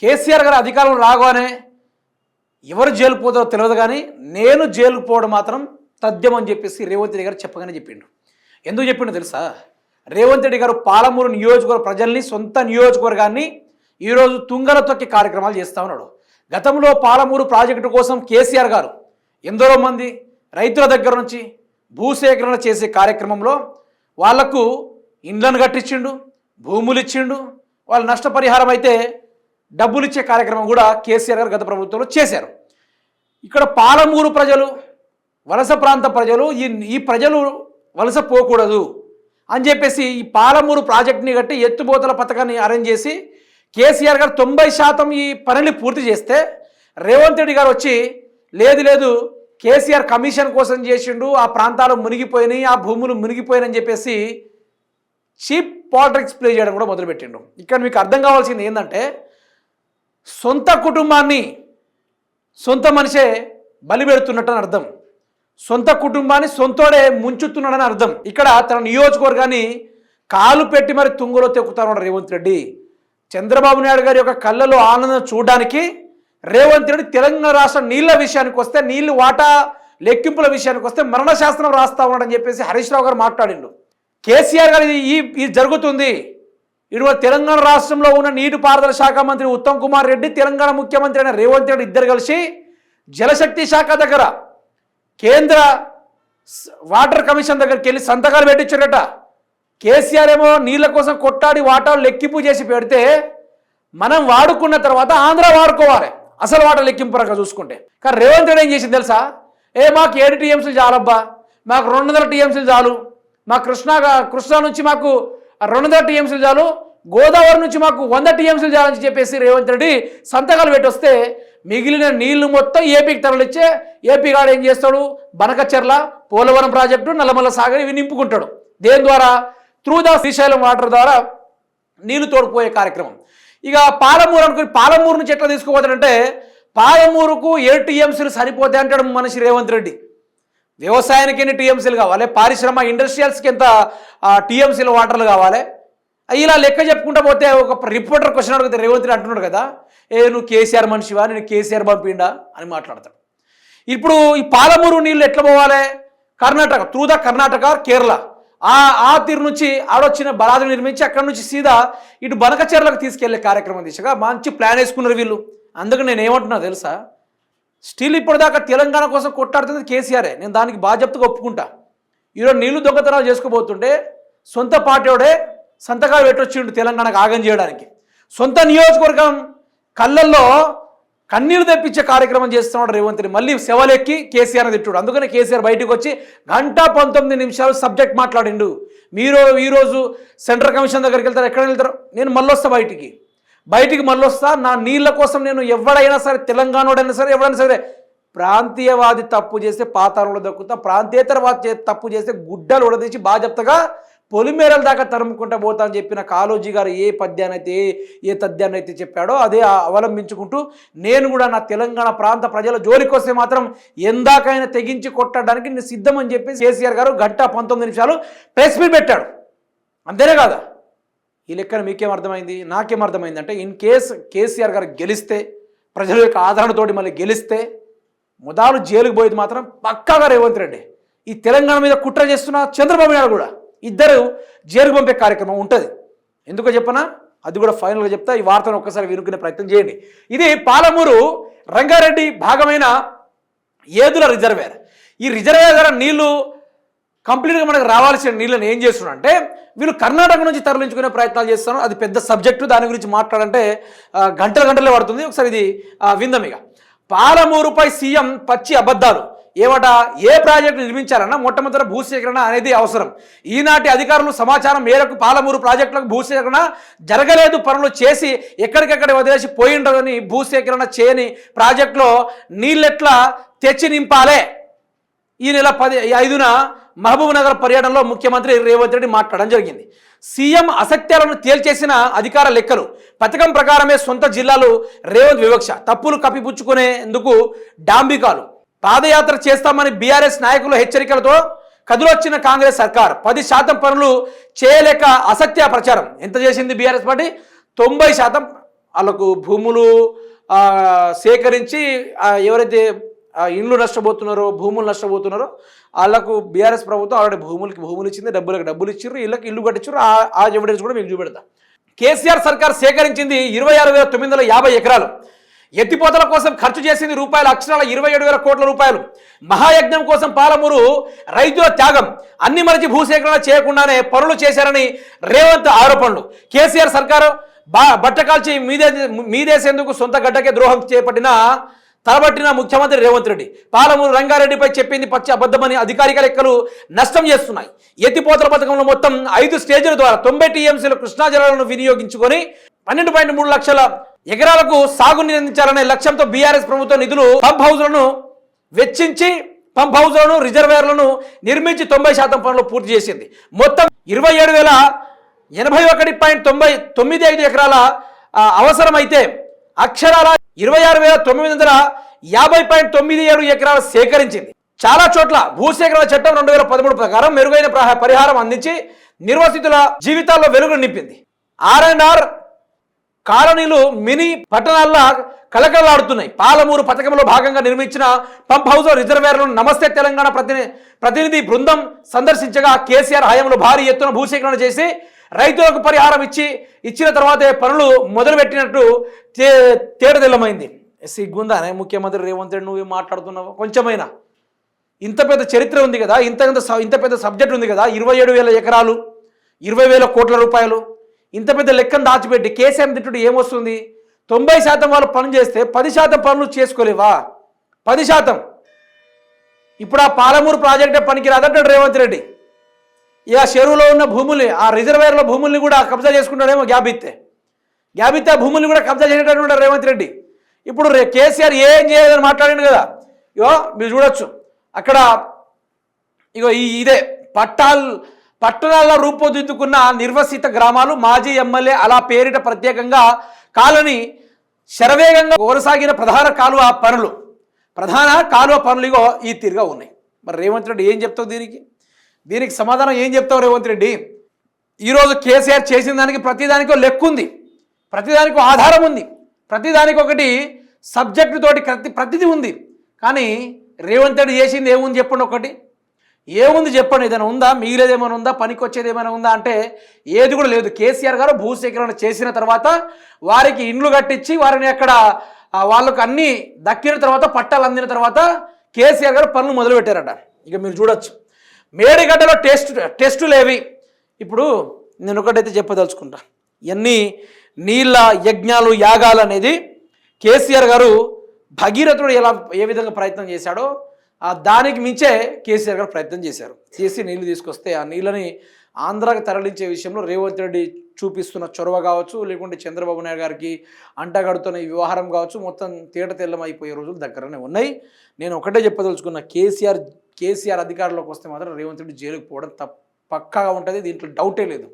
కేసీఆర్ గారు అధికారంలో రాగానే ఎవరు జైలుకు పోతారో తెలియదు, కానీ నేను జైలుకు పోవడం మాత్రం తథ్యం అని చెప్పేసి రేవంత్ రెడ్డి గారు చెప్పగానే చెప్పిండు. ఎందుకు చెప్పిండో తెలుసా? రేవంత్ రెడ్డి గారు పాలమూరు నియోజకవర్గ ప్రజల్ని, సొంత నియోజకవర్గాన్ని ఈరోజు తుంగల తొక్కి కార్యక్రమాలు చేస్తూ ఉన్నాడు. గతంలో పాలమూరు ప్రాజెక్టు కోసం కేసీఆర్ గారు ఎందరో మంది రైతుల దగ్గర నుంచి భూసేకరణ చేసే కార్యక్రమంలో వాళ్లకు ఇండ్లను కట్టించిండు, భూములు ఇచ్చిండు, వాళ్ళ నష్టపరిహారం అయితే డబ్బులు ఇచ్చే కార్యక్రమం కూడా కేసీఆర్ గారు గత ప్రభుత్వంలో చేశారు. ఇక్కడ పాలమూరు ప్రజలు, వలస ప్రాంత ప్రజలు ఈ ప్రజలు వలస పోకూడదు అని చెప్పేసి ఈ పాలమూరు ప్రాజెక్ట్ని కట్టి ఎత్తుపోతల పథకాన్ని అరేంజ్ చేసి కేసీఆర్ గారు 90% ఈ పనిని పూర్తి చేస్తే రేవంత్ రెడ్డి గారు వచ్చి లేదు కేసీఆర్ కమిషన్ కోసం చేసిండు, ఆ ప్రాంతాలు మునిగిపోయినాయి, ఆ భూములు మునిగిపోయినని చెప్పేసి చీప్ పాలిటిక్స్ ప్లే చేయడం కూడా మొదలుపెట్టిండు. ఇక్కడ మీకు అర్థం కావాల్సింది ఏంటంటే, సొంత కుటుంబాన్ని సొంత మనిషే బలి పెడుతున్నట్టు అని అర్థం, సొంత కుటుంబాన్ని సొంతోడే ముంచుతున్నాడని అర్థం. ఇక్కడ తన నియోజకవర్గాన్ని కాలు పెట్టి మరి తుంగలో తెక్కుతాడు రేవంత్ రెడ్డి. చంద్రబాబు నాయుడు గారి యొక్క కళ్ళలో ఆనందం చూడడానికి రేవంత్ రెడ్డి తెలంగాణ రాష్ట్ర నీళ్ల విషయానికి వస్తే, నీళ్లు వాటా లెక్కింపుల విషయానికి వస్తే మరణశాసనం రాస్తా ఉన్నాడని చెప్పేసి హరీష్ రావు గారు మాట్లాడిండు. కేసీఆర్ గారు ఇది జరుగుతుంది, ఇటు తెలంగాణ రాష్ట్రంలో ఉన్న నీటిపారుదల శాఖ మంత్రి ఉత్తమ్ కుమార్ రెడ్డి, తెలంగాణ ముఖ్యమంత్రి అయిన రేవంత్ రెడ్డి ఇద్దరు కలిసి జలశక్తి శాఖ దగ్గర కేంద్ర వాటర్ కమిషన్ దగ్గరికి వెళ్ళి సంతకాలు పెట్టించారట. కేసీఆర్ ఏమో నీళ్ళ కోసం కొట్టాడి వాటాలు లెక్కింపు చేసి పెడితే మనం వాడుకున్న తర్వాత ఆంధ్ర వాడుకోవాలి అసలు వాటర్ లెక్కింపు పరంగా చూసుకుంటే. కానీ రేవంత్ రెడ్డి ఏం చేసింది తెలుసా? మాకు 7 టీఎంసీలు చాలబ్బా, మాకు 200 టీఎంసీలు చాలు, మా కృష్ణా నుంచి మాకు 200 టీఎంసీలు చాలు, గోదావరి నుంచి మాకు 100 టీఎంసీలు చాలని చెప్పేసి రేవంత్ రెడ్డి సంతకాలు పెట్టొస్తే మిగిలిన నీళ్లు మొత్తం ఏపీకి తరలిచ్చే ఏపీ గాడు ఏం చేస్తాడు? బనకచెర్ల, పోలవరం ప్రాజెక్టు, నల్లమల్ల సాగర్ ఇవి నింపుకుంటాడు. దేని ద్వారా? త్రూ ద శ్రీశైలం వాటర్ ద్వారా నీళ్లు తోడుకుపోయే కార్యక్రమం. ఇక పాలమూరు అనుకుని పాలమూరు నుంచి ఎట్లా తీసుకుపోతాడంటే, పాలమూరుకు 7 టీఎంసీలు సరిపోతాయి అంటాడు మనిషి రేవంత్ రెడ్డి. వ్యవసాయానికి ఎన్ని టీఎంసీలు కావాలి, పారిశ్రమ ఇండస్ట్రియల్స్కి ఎంత టీఎంసీల వాటర్లు కావాలి, ఇలా లెక్క చెప్పుకుంటా పోతే ఒక రిపోర్టర్ క్వశ్చన్ అడిగితే రేవంత్ రెడ్డి అంటున్నాడు కదా, నువ్వు కేసీఆర్ మనిషివా, నేను కేసీఆర్ పంపిండా అని మాట్లాడతాడు. ఇప్పుడు ఈ పాలమూరు నీళ్ళు ఎట్లా పోవాలి? కర్ణాటక, త్రూ ద కర్ణాటక, కేరళ, ఆ తీరు నుంచి ఆడొచ్చిన బలాదులు నిర్మించి అక్కడ నుంచి సీదా ఇటు బనకచెర్లకు తీసుకెళ్లే కార్యక్రమం దిశగా మంచి ప్లాన్ వేసుకున్నారు వీళ్ళు. అందుకని నేను ఏమంటున్నా తెలుసా, స్టిల్ ఇప్పటిదాకా తెలంగాణ కోసం కొట్టాడుతుంది కేసీఆరే, నేను దానికి బాధ్యతగా ఒప్పుకుంటా. ఈరోజు నీళ్లు దొంగతనాలు చేసుకోబోతుంటే సొంత పార్టీడే సంతకాలు పెట్టొచ్చిండు తెలంగాణకు ఆగం చేయడానికి. సొంత నియోజకవర్గం కళ్ళల్లో కన్నీరు తెప్పించే కార్యక్రమం చేస్తున్నాడు రేవంత్ రెడ్డి. మళ్ళీ సెవలెక్కి కేసీఆర్ని తిట్టుడు. అందుకనే కేసీఆర్ బయటకు వచ్చి 1:19 సబ్జెక్ట్ మాట్లాడిండు. మీరు ఈరోజు సెంట్రల్ కమిషన్ దగ్గరికి వెళ్తారు, ఎక్కడ వెళ్తారు? నేను మళ్ళీ వస్తా బయటికి మళ్ళీ వస్తా, నా నీళ్ళ కోసం నేను ఎవడైనా సరే, తెలంగాణోడైనా సరే, ఎవడైనా సరే, ప్రాంతీయవాది తప్పు చేస్తే పాతాళంలో దక్కుతా, ప్రాంతీయతరవాది తప్పు చేస్తే గుడ్డలు ఉడదీసి బాధ్యతగా పొలిమేరల దాకా తరుముకుంటా పోతా అని చెప్పిన కాళోజీ గారు ఏ పద్యాన్నైతే ఏ తద్యాన్నైతే చెప్పాడో అదే అవలంబించుకుంటూ నేను కూడా నా తెలంగాణ ప్రాంత ప్రజల జోలికి వస్తే మాత్రం ఎందాకైనా తెగించి కొట్టడానికి నేను సిద్ధమని చెప్పి కేసీఆర్ గారు 1:19 ప్రెస్ మీట్ పెట్టాడు. అంతేనే కాదా? ఈ లెక్కన మీకేం అర్థమైంది, నాకేం అర్థమైంది అంటే, ఇన్ కేస్ కేసీఆర్ గారు గెలిస్తే, ప్రజల యొక్క ఆదరణతోటి మళ్ళీ గెలిస్తే ముదాలు జైలుకు పోయేది మాత్రం పక్కాగా రేవంత్ రెడ్డి. ఈ తెలంగాణ మీద కుట్ర చేస్తున్న చంద్రబాబు నాయుడు కూడా ఇద్దరు జైలుకు పంపే కార్యక్రమం ఉంటుంది. ఎందుకో చెప్పనా? అది కూడా ఫైనల్గా చెప్తా. ఈ వార్తను ఒక్కసారి వినుకునే ప్రయత్నం చేయండి. ఇది పాలమూరు రంగారెడ్డి భాగమైన ఏదుల రిజర్వేర్. ఈ రిజర్వేర్ ద్వారా నీళ్లు కంప్లీట్గా మనకు రావాల్సిన నీళ్ళని ఏం చేస్తున్నారు అంటే, వీళ్ళు కర్ణాటక నుంచి తరలించుకునే ప్రయత్నాలు చేస్తున్నారు. అది పెద్ద సబ్జెక్టు, దాని గురించి మాట్లాడంటే గంటలే పడుతుంది. ఒకసారి ఇది విందాం. ఇక పాలమూరుపై సీఎం పచ్చి అబద్ధాలు. ఏమట? ఏ ప్రాజెక్టు నిర్మించాలన్నా మొట్టమొదటి భూసేకరణ అనేది అవసరం. ఈనాటి అధికారులు సమాచారం మేరకు పాలమూరు ప్రాజెక్టులకు భూసేకరణ జరగలేదు, పనులు చేసి ఎక్కడికెక్కడ వదిలేసి పోయిండదని భూసేకరణ చేయని ప్రాజెక్టులో నీళ్ళెట్లా తెచ్చి నింపాలే. ఈ నెల 5న మహబూబ్ నగర్ పర్యటనలో ముఖ్యమంత్రి రేవంత్ రెడ్డి మాట్లాడడం జరిగింది. సీఎం అసత్యాలను తేల్చేసిన అధికార లెక్కలు, పథకం ప్రకారమే సొంత జిల్లాలు రేవంత్ వివక్ష, తప్పులు కప్పిపుచ్చుకునేందుకు డాంబికాలు, పాదయాత్ర చేస్తామని బీఆర్ఎస్ నాయకుల హెచ్చరికలతో కదిలొచ్చిన కాంగ్రెస్ సర్కార్ 10% పనులు చేయలేక అసత్య ప్రచారం. ఎంత చేసింది బీఆర్ఎస్ పార్టీ? 90% వాళ్ళకు భూములు సేకరించి ఎవరైతే ఇండ్లు నష్టపోతున్నారో భూములు నష్టపోతున్నారో వాళ్ళకు బీఆర్ఎస్ ప్రభుత్వం ఆల్రెడీ భూములు ఇచ్చింది, డబ్బులు ఇచ్చారు, ఇళ్ళకి ఇల్లు కట్టించారు. ఆ ఎవిడెన్స్ కూడా మీకు చూపెడతా. కేసీఆర్ సర్కార్ సేకరించింది 26,950 ఎకరాలు. ఎత్తిపోతల కోసం ఖర్చు చేసింది రూపాయలు అక్షరాల 27,000 కోట్ల రూపాయలు. మహాయజ్ఞం కోసం పాలమూరు రైతుల త్యాగం. అన్ని మరిచి భూసేకరణ చేయకుండానే పనులు చేశారని రేవంత్ ఆరోపణలు. కేసీఆర్ సర్కారు బట్టకాల్చి మీదేసేందుకు సొంత గడ్డకే ద్రోహం తలబట్టిన ముఖ్యమంత్రి రేవంత్ రెడ్డి పాలమూరు రంగారెడ్డిపై చెప్పింది పచ్చి అబద్ధమని అధికారిక లెక్కలు నష్టం చేస్తున్నాయి. ఎత్తిపోతల పథకంలో మొత్తం 5 స్టేజ్ల ద్వారా 90 టీఎంసీల కృష్ణా జలాలను వినియోగించుకొని 12.3 లక్షల ఎకరాలకు సాగునీరు అందించాలనే లక్ష్యంతో బీఆర్ఎస్ ప్రభుత్వం నిధులు పంప్ హౌజ్లను రిజర్వేర్లను నిర్మించి 90% పనులు పూర్తి చేసింది. మొత్తం 27,081.95 ఎకరాల అవసరమైతే అక్షరాల 26,950.97 ఎకరాలు సేకరించింది. చాలా చోట్ల భూసేకరణ చట్టం 2013 ప్రకారం మెరుగైన పరిహారం అందించి నిర్వసితుల జీవితాల్లో వెలుగులు నింపింది. R&R కాలనీలు మినీ పట్టణాల్లో కలకలాడుతున్నాయి. పాలమూరు పథకంలో భాగంగా నిర్మించిన పంప్ హౌస్ రిజర్వేర్లను నమస్తే తెలంగాణ ప్రతినిధి బృందం సందర్శించగా కేసీఆర్ హయాంలో భారీ ఎత్తున భూసేకరణ చేసి రైతులకు పరిహారం ఇచ్చిన తర్వాతే పనులు మొదలుపెట్టినట్టు తేటతెల్లమైంది. సిగ్గుందానే ముఖ్యమంత్రి రేవంత్ రెడ్డి, నువ్వు మాట్లాడుతున్నావు? కొంచెమైనా ఇంత పెద్ద చరిత్ర ఉంది కదా, ఇంత పెద్ద సబ్జెక్ట్ ఉంది కదా, 27,000 ఎకరాలు, 20,000 కోట్ల రూపాయలు, ఇంత పెద్ద లెక్కను దాచిపెట్టి కేసీఆర్ తిట్టుడు ఏమొస్తుంది? 90% వాళ్ళు పనులు చేస్తే 10% పనులు చేసుకోలేవా? 10%. ఇప్పుడు ఆ పాలమూరు ప్రాజెక్టే పనికి రాదంటాడు రేవంత్ రెడ్డి. ఇక చెరువులో ఉన్న భూముల్ని, ఆ రిజర్వేర్ల భూముల్ని కూడా కబ్జా చేసుకుంటాడేమో. గ్యాప్ ఇస్తే ఆ భూముల్ని కూడా కబ్జా చేసేటట్టు రేవంత్ రెడ్డి. ఇప్పుడు కేసీఆర్ ఏం చేయలేదని మాట్లాడిండు కదా. ఇగో మీరు చూడొచ్చు అక్కడ, ఇగో ఇదే పట్టణాల్లో రూపుదిద్దుకున్న నిర్వసిత గ్రామాలు. మాజీ ఎమ్మెల్యే అలా పేరిట ప్రత్యేకంగా కాలనీ శరవేగంగా కొనసాగిన ప్రధాన కాలువ పనులు ఇగో ఈ తీరుగా ఉన్నాయి. మరి రేవంత్ రెడ్డి ఏం చెప్తావు దీనికి సమాధానం ఏం చెప్తావు రేవంత్ రెడ్డి? ఈరోజు కేసీఆర్ చేసిన దానికి ప్రతిదానికో లెక్క ఉంది, ప్రతిదానికి ఆధారం ఉంది, ప్రతిదానికి ఒకటి సబ్జెక్టు తోటి ప్రతిదీ ఉంది. కానీ రేవంత్ రెడ్డి చేసింది ఏముంది చెప్పండి? ఒకటి ఏముంది చెప్పండి? ఏదైనా ఉందా? మిగిలేదేమైనా ఉందా? పనికి వచ్చేది ఏమైనా ఉందా అంటే ఏది కూడా లేదు. కేసీఆర్ గారు భూసేకరణ చేసిన తర్వాత వారికి ఇండ్లు కట్టించి వారిని అక్కడ వాళ్ళకు అన్నీ దక్కిన తర్వాత పట్టాలు అందిన తర్వాత కేసీఆర్ గారు పనులు మొదలుపెట్టారట. ఇక మీరు చూడొచ్చు మేడిగడ్డలో టెస్టులేవి. ఇప్పుడు నేను ఒకటైతే చెప్పదలుచుకుంటా, ఇవన్నీ నీళ్ళ యజ్ఞాలు యాగాలు అనేది కేసీఆర్ గారు భగీరథుడు ఏ విధంగా ప్రయత్నం చేశాడో దానికి మించే కేసీఆర్ గారు ప్రయత్నం చేసి నీళ్లు తీసుకొస్తే ఆ నీళ్ళని ఆంధ్రాకి తరలించే విషయంలో రేవంత్ రెడ్డి చూపిస్తున్న చొరవ కావచ్చు, లేకుంటే చంద్రబాబు నాయుడు గారికి అంటగడుతున్న ఈ వ్యవహారం కావచ్చు, మొత్తం తేటతెల్లం అయిపోయే రోజులు దగ్గరనే ఉన్నాయి. నేను ఒకటే చెప్పదలుచుకున్న, కేసీఆర్ అధికారంలోకి వస్తే మాత్రం రేవంత్ రెడ్డి జైలుకు పోవడం పక్కాగా ఉంటుంది. దీంట్లో డౌటే లేదు.